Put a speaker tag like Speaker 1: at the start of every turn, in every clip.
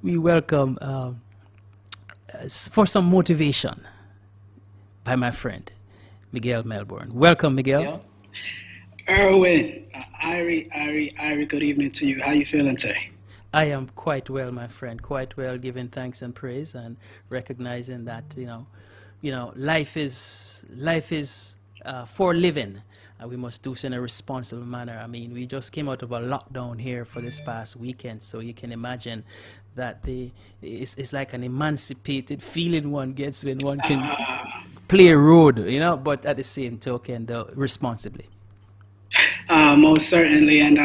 Speaker 1: We welcome for some motivation by my friend Miguel Melbourne. Welcome, Miguel.
Speaker 2: Yeah. Erwin, Irie, good evening to you. How you feeling today?
Speaker 1: I am quite well, my friend. Quite well, giving thanks and praise and recognizing that life is for living. We must do so in a responsible manner. I mean, we just came out of a lockdown here for this past weekend, so you can imagine that it's like an emancipated feeling one gets when one can play a road, but at the same token, though, responsibly.
Speaker 2: Most certainly. And,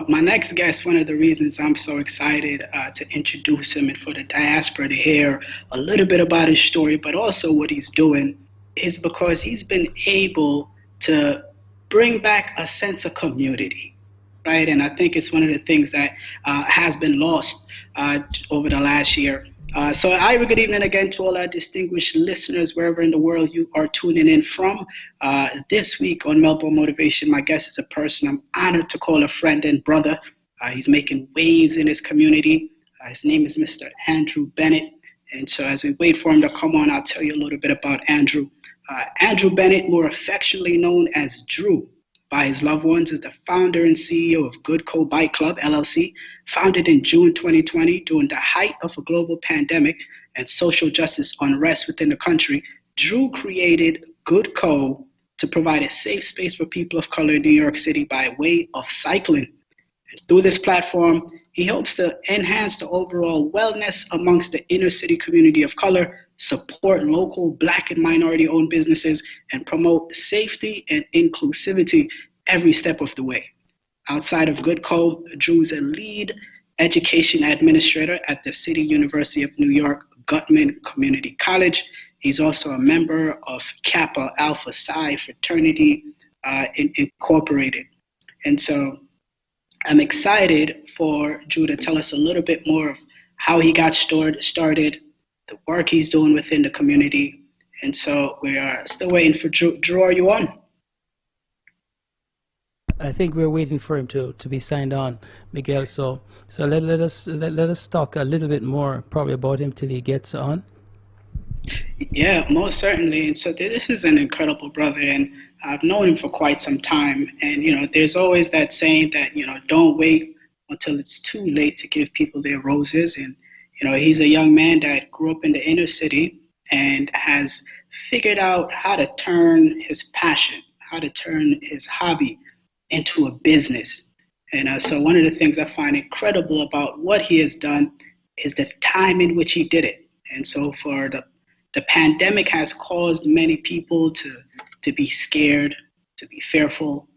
Speaker 2: my next guest, one of the reasons I'm so excited to introduce him and for the diaspora to hear a little bit about his story, but also what he's doing, is because he's been able to bring back a sense of community, right? And I think it's one of the things that has been lost over the last year. So good evening again to all our distinguished listeners wherever in the world you are tuning in from. This week on Melbourne Motivation, my guest is a person I'm honored to call a friend and brother. He's making waves in his community. His name is Mr. Andrew Bennett. And so as we wait for him to come on, I'll tell you a little bit about Andrew. Andrew Bennett, more affectionately known as Drew by his loved ones, is the founder and CEO of goodcobikeclub, LLC, founded in June 2020 during the height of a global pandemic and social justice unrest within the country. Drew created Good Co to provide a safe space for people of color in New York City by way of cycling. And through this platform, he hopes to enhance the overall wellness amongst the inner city community of color, support local Black and minority-owned businesses, and promote safety and inclusivity every step of the way. Outside of Good Co, Drew's a lead education administrator at the City University of New York Guttman Community College. He's also a member of Kappa Alpha Psi Fraternity Incorporated. And so I'm excited for Drew to tell us a little bit more of how he got started, the work he's doing within the community. And so we are still waiting for Drew. Drew, are you on?
Speaker 1: I think we're waiting for him to be signed on, Miguel. So let us talk a little bit more probably about him till he gets on.
Speaker 2: Yeah, most certainly. And so this is an incredible brother, and I've known him for quite some time. And there's always that saying that don't wait until it's too late to give people their roses. And he's a young man that grew up in the inner city and has figured out how to turn his passion, how to turn his hobby into a business. And so one of the things I find incredible about what he has done is the time in which he did it. And so for the pandemic has caused many people to be scared, to be fearful,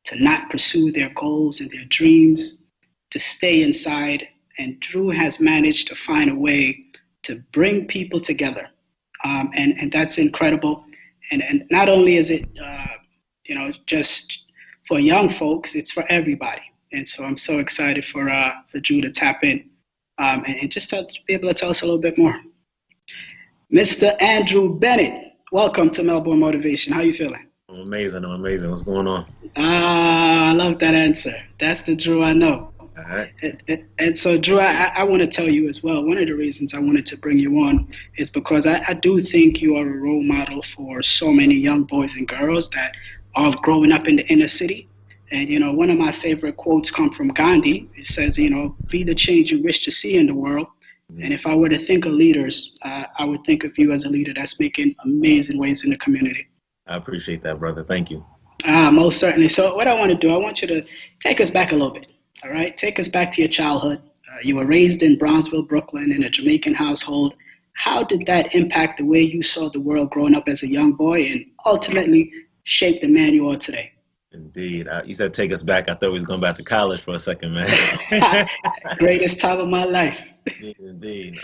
Speaker 2: to not pursue their goals and their dreams, to stay inside. And Drew has managed to find a way to bring people together. And that's incredible. And not only is it, just for young folks, it's for everybody. And so I'm so excited for Drew to tap in and just to be able to tell us a little bit more. Mr. Andrew Bennett, welcome to Melbourne Motivation. How are you feeling?
Speaker 3: I'm amazing. What's going on?
Speaker 2: I love that answer. That's the Drew I know.
Speaker 3: All right.
Speaker 2: And so, Drew, I want to tell you as well, one of the reasons I wanted to bring you on is because I do think you are a role model for so many young boys and girls that are growing up in the inner city. And, one of my favorite quotes come from Gandhi. It says, be the change you wish to see in the world. Mm-hmm. And if I were to think of leaders, I would think of you as a leader that's making amazing waves in the community.
Speaker 3: I appreciate that, brother. Thank you.
Speaker 2: Most certainly. So what I want to do, I want you to take us back a little bit. All right. Take us back to your childhood. You were raised in Brownsville, Brooklyn, in a Jamaican household. How did that impact the way you saw the world growing up as a young boy and ultimately shape the man you are today?
Speaker 3: Indeed. You said take us back. I thought we was going back to college for a second, man.
Speaker 2: Greatest time of my life.
Speaker 3: Indeed.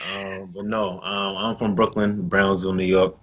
Speaker 3: But no, I'm from Brooklyn, Brownsville, New York.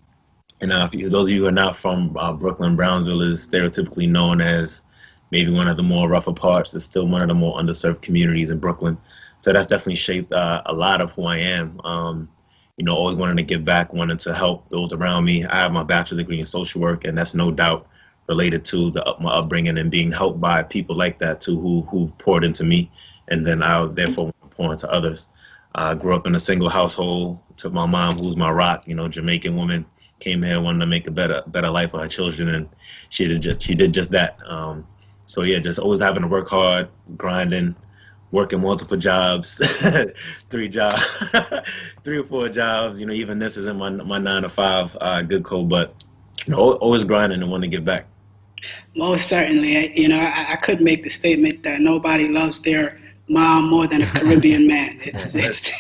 Speaker 3: And for those of you who are not from Brooklyn, Brownsville is stereotypically known as maybe one of the more rougher parts. It's still one of the more underserved communities in Brooklyn. So that's definitely shaped a lot of who I am. Always wanting to give back, wanting to help those around me. I have my bachelor's degree in social work, and that's no doubt related to my upbringing and being helped by people like that too, who poured into me. And then I therefore want to pour into others. I grew up in a single household. Took my mom, who's my rock, Jamaican woman, came here, wanted to make a better life for her children, and she did just that. So yeah, just always having to work hard, grinding, working multiple jobs, three jobs, 3 or 4 jobs. Even this isn't my 9 to 5 good code, but always grinding and want to give back.
Speaker 2: Most certainly. I could make the statement that nobody loves their mom more than a Caribbean man. It's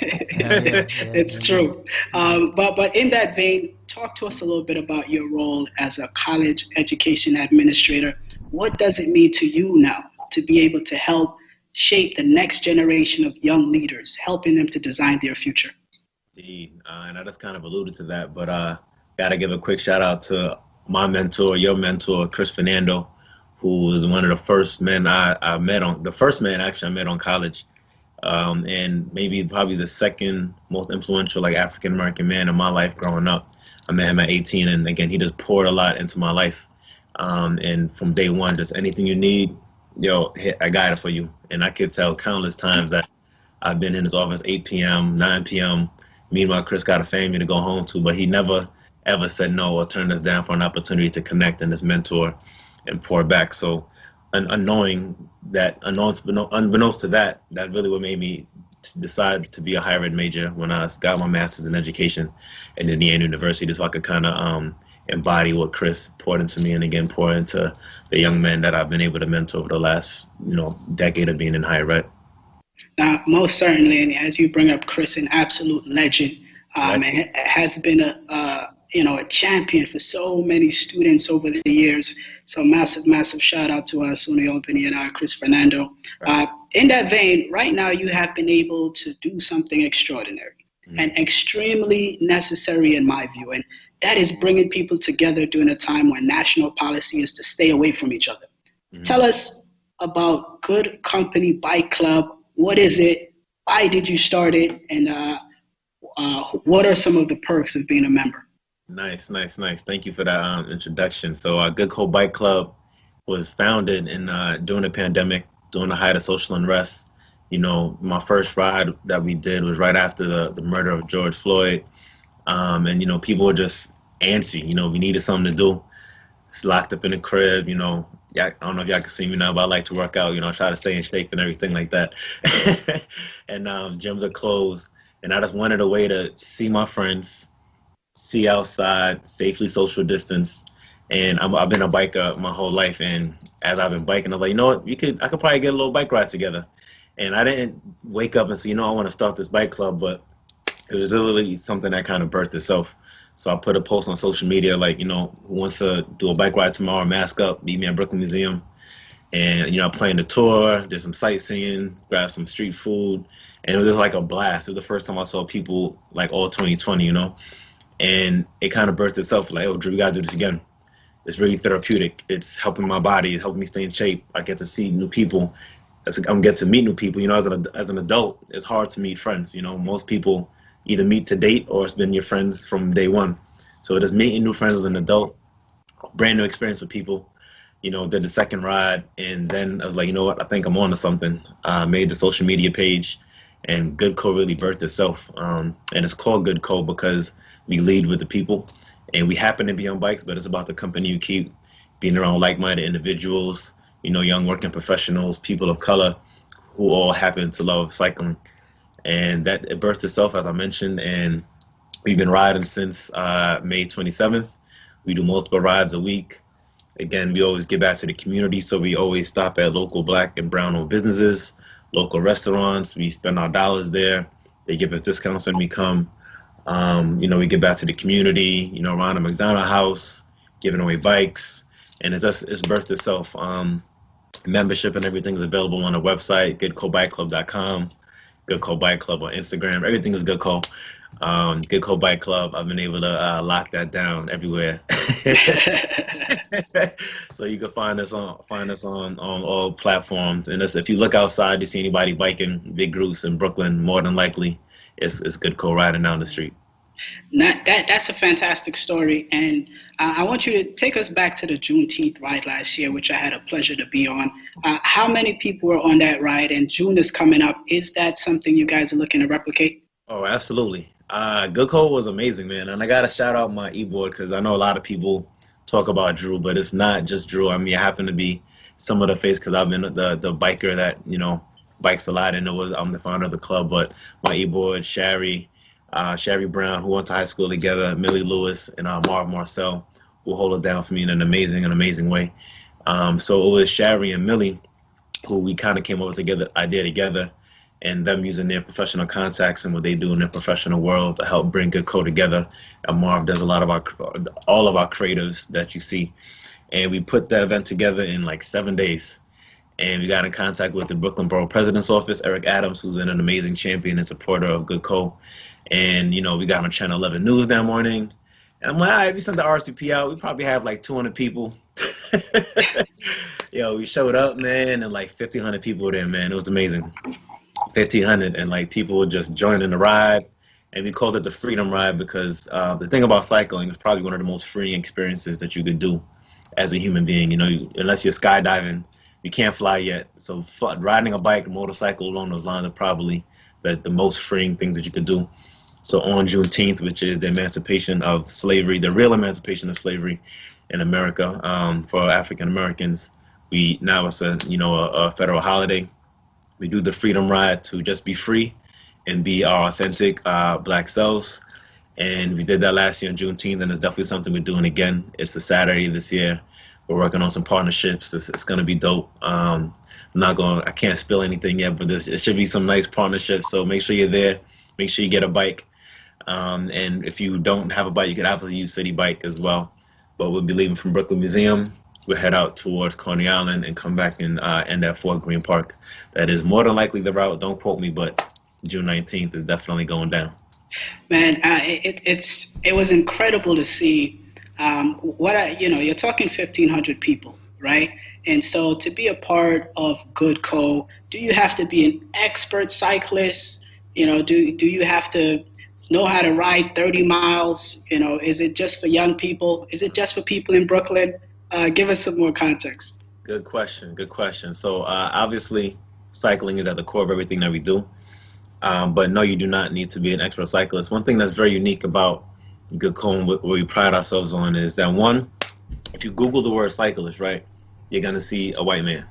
Speaker 2: true. But in that vein, talk to us a little bit about your role as a college education administrator. What does it mean to you now to be able to help shape the next generation of young leaders, helping them to design their future?
Speaker 3: Indeed, and I just kind of alluded to that, but got to give a quick shout out to my mentor, your mentor, Chris Fernando, who was one of the first men I met on, the first man actually I met on college, and probably the second most influential African-American man in my life growing up. I met him at 18, and again, he just poured a lot into my life. And from day one, just anything you need, I got it for you. And I could tell countless times that I've been in his office 8 p.m., 9 p.m. Meanwhile, Chris got a family to go home to, but he never, ever said no or turned us down for an opportunity to connect and his mentor and pour back. So unbeknownst to that really what made me decide to be a higher ed major when I got my master's in education at Indiana University, so I could kind of embody what Chris poured into me and again pour into the young men that I've been able to mentor over the last decade of being in higher ed.
Speaker 2: Now, most certainly, and as you bring up Chris, an absolute legend, and has been a champion for so many students over the years. So massive shout out to Suni Albany and Chris Fernando. In that vein, right now you have been able to do something extraordinary and extremely necessary in my view. And that is bringing people together during a time when national policy is to stay away from each other. Tell us about Good Company Bike Club. What is it? Why did you start it? And what are some of the perks of being a member?
Speaker 3: Nice. Thank you for that introduction. So Good Co Bike Club was founded during the pandemic, during the height of social unrest. My first ride that we did was right after the murder of George Floyd. And people were just antsy. We needed something to do. It's locked up in the crib, I don't know if y'all can see me now, but I like to work out, I try to stay in shape and everything like that. And gyms are closed. And I just wanted a way to see my friends, see outside, safely social distance. And I've been a biker my whole life. And as I've been biking, I was like, you know what, I could probably get a little bike ride together. And I didn't wake up and say, I want to start this bike club, but it was literally something that kind of birthed itself. So I put a post on social media, who wants to do a bike ride tomorrow, mask up, meet me at Brooklyn Museum. And, I planned a tour, did some sightseeing, grabbed some street food. And it was just like a blast. It was the first time I saw people all 2020, And it kind of birthed itself Drew, we got to do this again. It's really therapeutic. It's helping my body. It's helping me stay in shape. I get to see new people. I get to meet new people. As an adult, it's hard to meet friends. Most people either meet to date or it's been your friends from day one. So just meeting new friends as an adult, brand new experience with people. Did the second ride, and then I was like, what? I think I'm on to something. Made the social media page, and Good Co really birthed itself. And it's called Good Co because we lead with the people, and we happen to be on bikes, but it's about the company you keep, being around like-minded individuals, young working professionals, people of color, who all happen to love cycling. And that it birthed itself, as I mentioned, and we've been riding since May 27th. We do multiple rides a week. Again, we always give back to the community, so we always stop at local Black and brown-owned businesses, local restaurants. We spend our dollars there. They give us discounts when we come. We give back to the community, around the McDonald house, giving away bikes, and it's birthed itself. Membership and everything is available on the website, goodcobikeclub.com. Good Co Bike Club on Instagram. Everything is Good Co. Good Co Bike Club. I've been able to lock that down everywhere. So you can find us on all platforms. And if you look outside, you see anybody biking, big groups in Brooklyn, more than likely it's Good Co riding down the street.
Speaker 2: That's a fantastic story, and I want you to take us back to the Juneteenth ride last year, which I had a pleasure to be on. How many people were on that ride? And June is coming up. Is that something you guys are looking to replicate?
Speaker 3: Oh, absolutely. Good Code was amazing, man. And I got to shout out my e-board because I know a lot of people talk about Drew, but it's not just Drew. I mean, I happen to be some of the face because I've been the biker that, bikes a lot, and I'm the founder of the club. But my e-board, Sherry Brown, who went to high school together, Millie Lewis, and Marv Marcel, who hold it down for me in an amazing way. So it was Sherry and Millie who we kind of came up with idea together, and them using their professional contacts and what they do in their professional world to help bring Good Code together. And Marv does a lot of all of our creatives that you see. And we put the event together in like 7 days. And we got in contact with the Brooklyn Borough President's Office, Eric Adams, who's been an amazing champion and supporter of Good Code. And, we got on Channel 11 News that morning. And I'm like, all right, we sent the RSVP out. We probably have like 200 people. We showed up, man, and like 1,500 people were there, man. It was amazing. 1,500, and like people were just joining the ride. And we called it the Freedom Ride because the thing about cycling is probably one of the most freeing experiences that you could do as a human being. Unless you're skydiving, you can't fly yet. So riding a bike, a motorcycle along those lines are probably the most freeing things that you could do. So on Juneteenth, which is the emancipation of slavery, the real emancipation of slavery in America for African Americans, now it's a federal holiday. We do the Freedom Ride to just be free and be our authentic Black selves. And we did that last year on Juneteenth, and it's definitely something we're doing again. It's a Saturday this year. We're working on some partnerships. It's going to be dope. I can't spill anything yet, but it should be some nice partnerships. So make sure you're there. Make sure you get a bike. And if you don't have a bike, you can absolutely use City Bike as well. But we'll be leaving from Brooklyn Museum. We'll head out towards Coney Island and come back and end at Fort Greene Park. That is more than likely the route. Don't quote me, but June 19th is definitely going down.
Speaker 2: Man, it was incredible to see. You're talking 1,500 people, right? And so to be a part of Good Code, do you have to be an expert cyclist? Do you have to know how to ride 30 miles? Is it just for young people? Is it just for people in Brooklyn? Give us some more context.
Speaker 3: Good question. So obviously, cycling is at the core of everything that we do. But no, you do not need to be an expert cyclist. One thing that's very unique about Good Code, what we pride ourselves on, is that one, if you Google the word cyclist, right, you're gonna see a white man.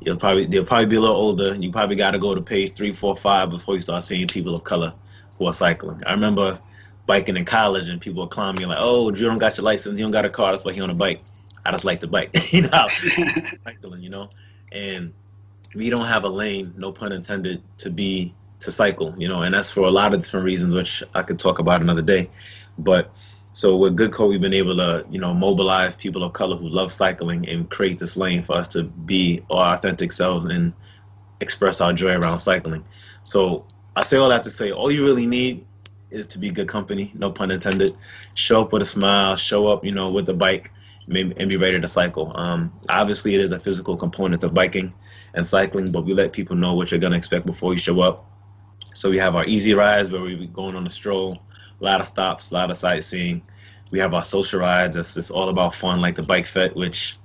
Speaker 3: They'll probably be a little older. You probably got to go to page 3, 4, 5 before you start seeing people of color who are cycling. I remember biking in college and people were clowning me like, "Oh, you don't got your license, you don't got a car, that's why you on a bike." I just like to bike, cycling, and we don't have a lane, no pun intended, to cycle, and that's for a lot of different reasons, which I could talk about another day. But so with Good Code, we've been able to, mobilize people of color who love cycling and create this lane for us to be our authentic selves and express our joy around cycling. So I say all that to say, all you really need is to be good company, no pun intended. Show up with a smile, show up, with a bike, and be ready to cycle. Obviously, it is a physical component of biking and cycling, but we let people know what you're going to expect before you show up. So we have our easy rides where we're going on a stroll, a lot of stops, a lot of sightseeing. We have our social rides. That's just all about fun, like the Bike Fete, which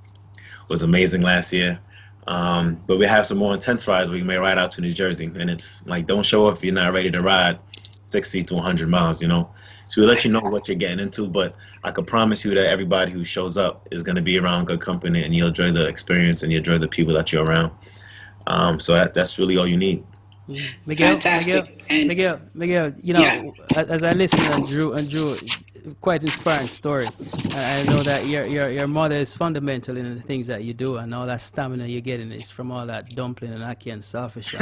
Speaker 3: was amazing last year. But we have some more intense rides where you may ride out to New Jersey, and it's like, don't show up if you're not ready to ride 60 to 100 miles, So we let you know what you're getting into, but I can promise you that everybody who shows up is going to be around good company, and you'll enjoy the experience and you'll enjoy the people that you're around. So that's really all you need.
Speaker 1: Miguel,
Speaker 2: Fantastic.
Speaker 1: Miguel, as I listen, Andrew, quite inspiring story. I know that your mother is fundamental in the things that you do, and all that stamina you're getting is from all that dumpling and ackee and saltfish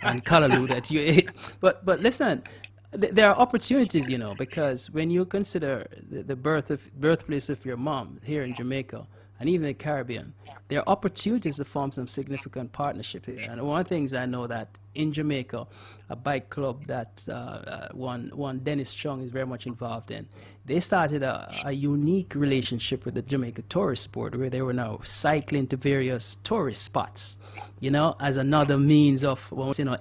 Speaker 1: and callaloo that you ate. But listen, there are opportunities, because when you consider the birthplace of your mom here in Jamaica, and even the Caribbean, there are opportunities to form some significant partnership here. And one of the things I know that in Jamaica, a bike club that one Dennis Chung is very much involved in, they started a unique relationship with the Jamaica Tourist Board, where they were now cycling to various tourist spots, as another means of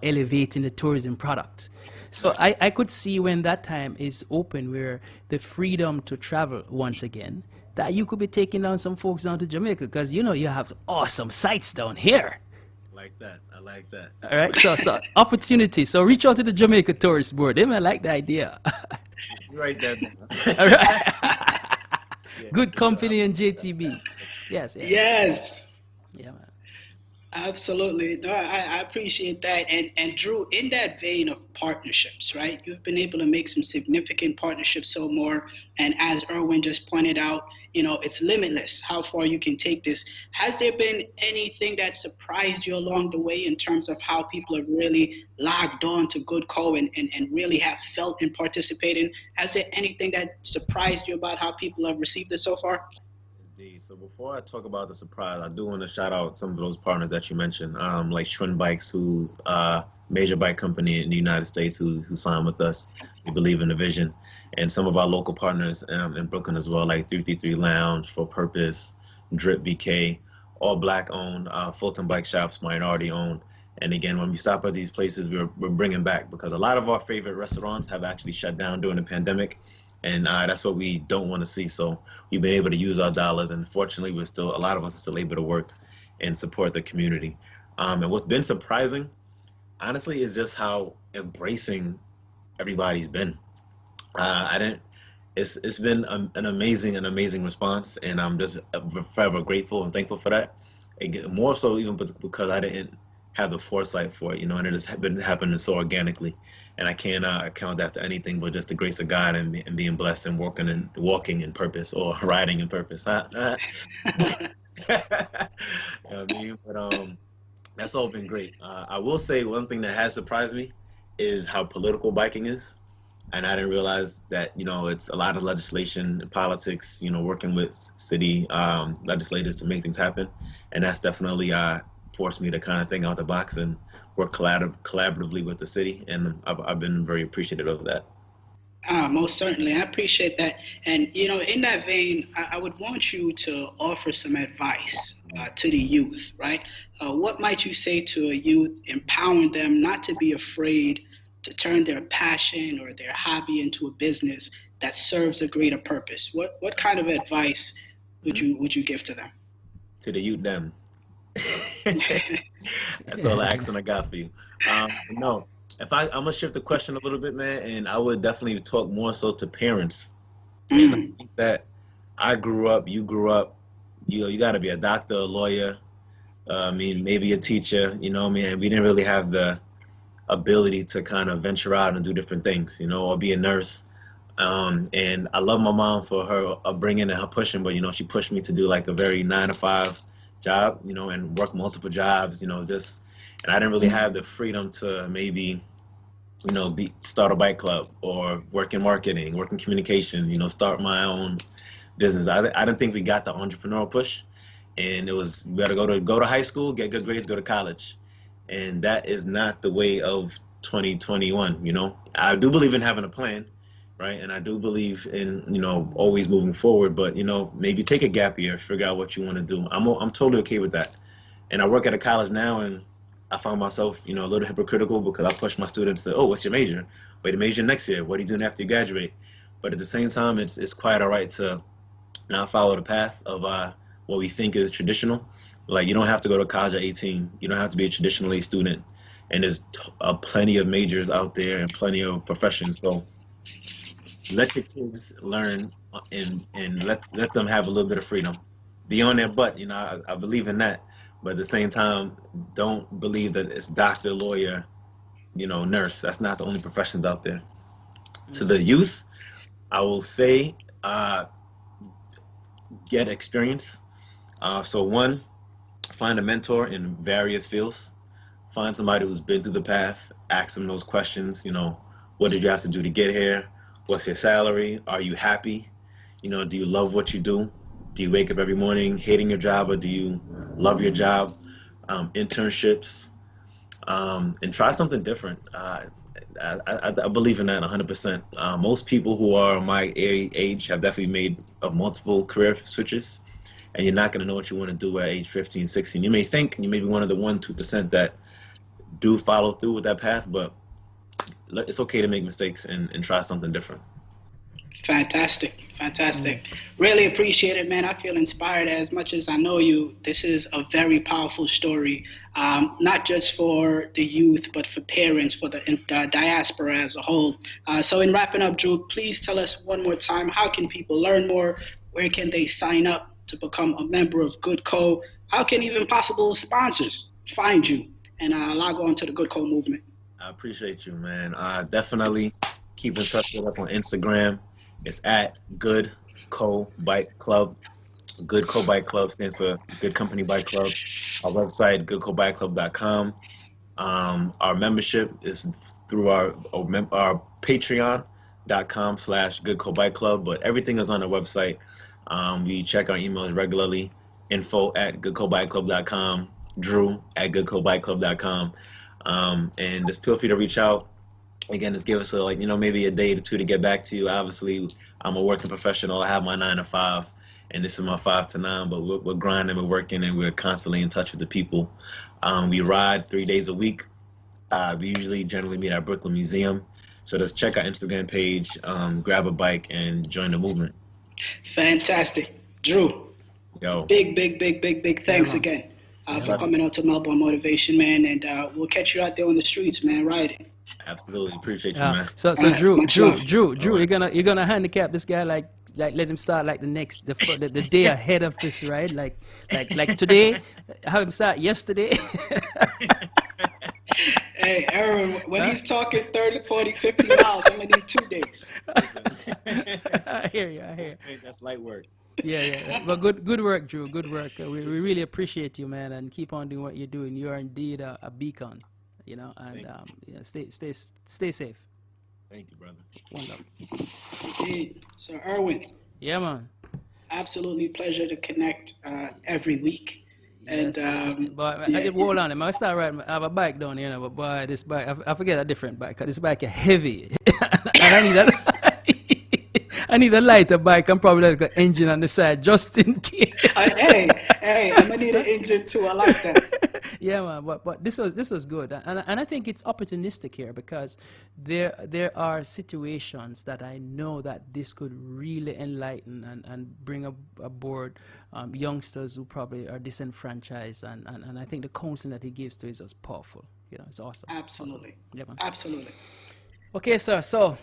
Speaker 1: elevating the tourism product. So I could see when that time is open, where the freedom to travel once again, that you could be taking down some folks down to Jamaica, because you know you have awesome sites down here.
Speaker 3: Like that. I like that.
Speaker 1: All right, so opportunity. So reach out to the Jamaica Tourist Board. They might like the idea.
Speaker 3: You write that down.
Speaker 1: All right. Good company and JTB. Yes.
Speaker 2: Yes.
Speaker 1: Yeah, man.
Speaker 2: Absolutely. No, I appreciate that. And Drew, in that vein of partnerships, right? You've been able to make some significant partnerships so more. And as Erwin just pointed out, you know, it's limitless how far you can take this. Has there been anything that surprised you along the way in terms of how people have really logged on to Good Co and really have felt and participated? Has there anything that surprised you about how people have received it so far?
Speaker 3: Indeed. So before I talk about the surprise, I do want to shout out some of those partners that you mentioned, like Schwinn Bikes, who major bike company in the United States who signed with us. We believe in the vision. And some of our local partners in Brooklyn as well, like 333 Lounge, For Purpose, Drip BK, all Black owned, Fulton Bike Shops, minority owned. And again, when we stop at these places, we're bringing back, because a lot of our favorite restaurants have actually shut down during the pandemic. And that's what we don't want to see. So we've been able to use our dollars, and fortunately, a lot of us are still able to work and support the community. And what's been surprising, honestly, is just how embracing everybody's been. It's been an amazing response, and I'm just forever grateful and thankful for that. More so even because I didn't have the foresight for it, and it has been happening so organically. And I can't account that to anything but just the grace of God and being blessed and walking in purpose, or riding in purpose. You know what I mean? But that's all been great. I will say one thing that has surprised me is how political biking is. And I didn't realize that, it's a lot of legislation and politics, working with city legislators to make things happen. And that's definitely forced me to kind of think out the box and work collaboratively with the city, and I've been very appreciative of that.
Speaker 2: Most certainly. I appreciate that. And, in that vein, I would want you to offer some advice to the youth, right? What might you say to a youth, empowering them not to be afraid to turn their passion or their hobby into a business that serves a greater purpose? What kind of advice would you give to them?
Speaker 3: To the youth, them. That's all the accent I got for you. No, if I'm gonna shift the question a little bit, man, and I would definitely talk more so to parents. And I think that I grew up, you grew up, you got to be a doctor, a lawyer, maybe a teacher. We didn't really have the ability to kind of venture out and do different things, or be a nurse. And I love my mom for her upbringing and her pushing, but she pushed me to do like a very 9-to-5 job, and work multiple jobs, and I didn't really have the freedom to maybe, start a bike club or work in marketing, work in communication, start my own business. I didn't think we got the entrepreneurial push, and it was, we got to go to high school, get good grades, go to college. And that is not the way of 2021, I do believe in having a plan, right? And I do believe in, always moving forward, but, maybe take a gap year, figure out what you want to do. I'm totally okay with that. And I work at a college now, and I found myself, a little hypocritical because I push my students to, what's your major? Wait, a major next year. What are you doing after you graduate? But at the same time, it's quite all right to not follow the path of what we think is traditional. Like, you don't have to go to college at 18. You don't have to be a traditional A student. And there's plenty of majors out there and plenty of professions. So let your kids learn and let them have a little bit of freedom. Be on their butt, I believe in that. But at the same time, don't believe that it's doctor, lawyer, nurse. That's not the only professions out there. To the youth, I will say, get experience. So one, find a mentor in various fields. Find somebody who's been through the path. Ask them those questions. What did you have to do to get here? What's your salary? Are you happy? Do you love what you do? Do you wake up every morning hating your job, or do you love your job? Internships, and try something different. I believe in that 100%. Most people who are my age have definitely made multiple career switches, and you're not going to know what you want to do at age 15, 16. You may think you may be one of the 1-2% that do follow through with that path, but it's okay to make mistakes and try something different.
Speaker 2: Fantastic. Really appreciate it, man. I feel inspired as much as I know you. This is a very powerful story, not just for the youth, but for parents, for the diaspora as a whole. So in wrapping up, Drew, please tell us one more time, how can people learn more? Where can they sign up to become a member of Good Co? How can even possible sponsors find you and log on to the Good Co movement?
Speaker 3: I appreciate you, man. Definitely keep in touch with us on Instagram. It's at Good Co Bike Club. Good Co Bike Club stands for Good Company Bike Club. Our website, goodcobikeclub.com. Our membership is through our patreon.com/Good Co Bike Club, but everything is on our website. We check our emails regularly. info@goodcobikeclub.com, drew@goodcobikeclub.com. And just feel free to reach out. Again, just give us maybe a day or two to get back to you. Obviously, I'm a working professional. I have my 9 to 5, and this is my 5 to 9. But we're grinding, we're working, and we're constantly in touch with the people. We ride 3 days a week. We generally meet at Brooklyn Museum. So just check our Instagram page, grab a bike, and join the movement.
Speaker 2: Fantastic, Drew.
Speaker 3: Yo,
Speaker 2: big thanks again for coming out to Melbourne Motivation, man. And we'll catch you out there on the streets, man. Riding.
Speaker 3: Absolutely, appreciate you, man.
Speaker 1: So Drew, you're gonna handicap this guy, like let him start like the day ahead of this, right? Like today, have him start yesterday.
Speaker 2: Hey, Aaron, when he's talking 30, 40, 50 miles, I'm gonna need 2 days.
Speaker 1: I hear you.
Speaker 3: That's light work.
Speaker 1: Yeah. But good work, Drew. Good work. We really appreciate you, man, and keep on doing what you're doing. You are indeed a beacon. And stay safe.
Speaker 3: Thank you, brother.
Speaker 1: Wonderful.
Speaker 2: Indeed. So, Erwin.
Speaker 1: Yeah, man.
Speaker 2: Absolutely pleasure to connect every week.
Speaker 1: Yes, but I just hold on. I start riding. I have a bike down here, but boy, this bike, I forget a different bike. This bike is heavy, and I need a lighter bike. I'm probably like an engine on the side just in case.
Speaker 2: Hey, I'm gonna need an engine too. I like that.
Speaker 1: Yeah, man. But this was good, and I think it's opportunistic here because there are situations that I know that this could really enlighten and bring aboard youngsters who probably are disenfranchised, and I think the counseling that he gives to is just powerful. It's awesome.
Speaker 2: Absolutely.
Speaker 1: Awesome. Yeah, man.
Speaker 2: Absolutely.
Speaker 1: Okay, sir. So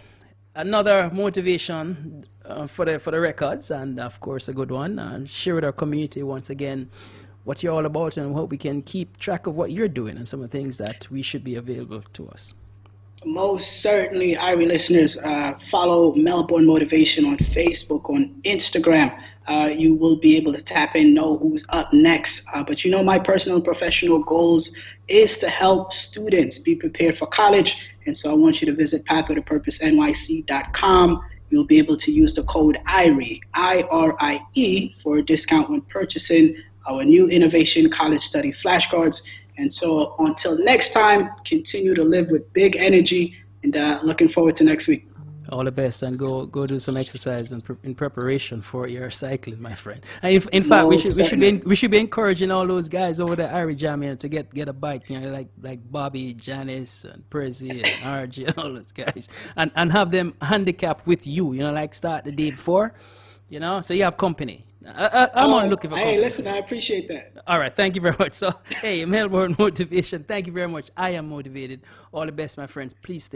Speaker 1: another motivation for the records, and of course a good one. And share with our community once again what you're all about and what we can keep track of what you're doing and some of the things that we should be available to us.
Speaker 2: Most certainly, IRI listeners, follow Melbourne Motivation on Facebook, on Instagram. You will be able to tap in, know who's up next. But my personal and professional goals is to help students be prepared for college. And so I want you to visit pathwaytopurposenyc.com. You'll be able to use the code IRIE, IRIE, for a discount when purchasing our new Innovation College Study flashcards. And so until next time, continue to live with big energy, and looking forward to next week.
Speaker 1: All the best, and go do some exercise in preparation for your cycling, my friend. And in fact, we should be encouraging all those guys over there, Irie Jam, to get a bike, like Bobby, Janice, and Prezi, and RG, and all those guys, and have them handicapped with you. Like start the day before, so you have company. I'm on looking for company.
Speaker 2: Hey, listen, I appreciate that.
Speaker 1: All right, thank you very much. So, hey, Melbourne Motivation, thank you very much. I am motivated. All the best, my friends. Please stay.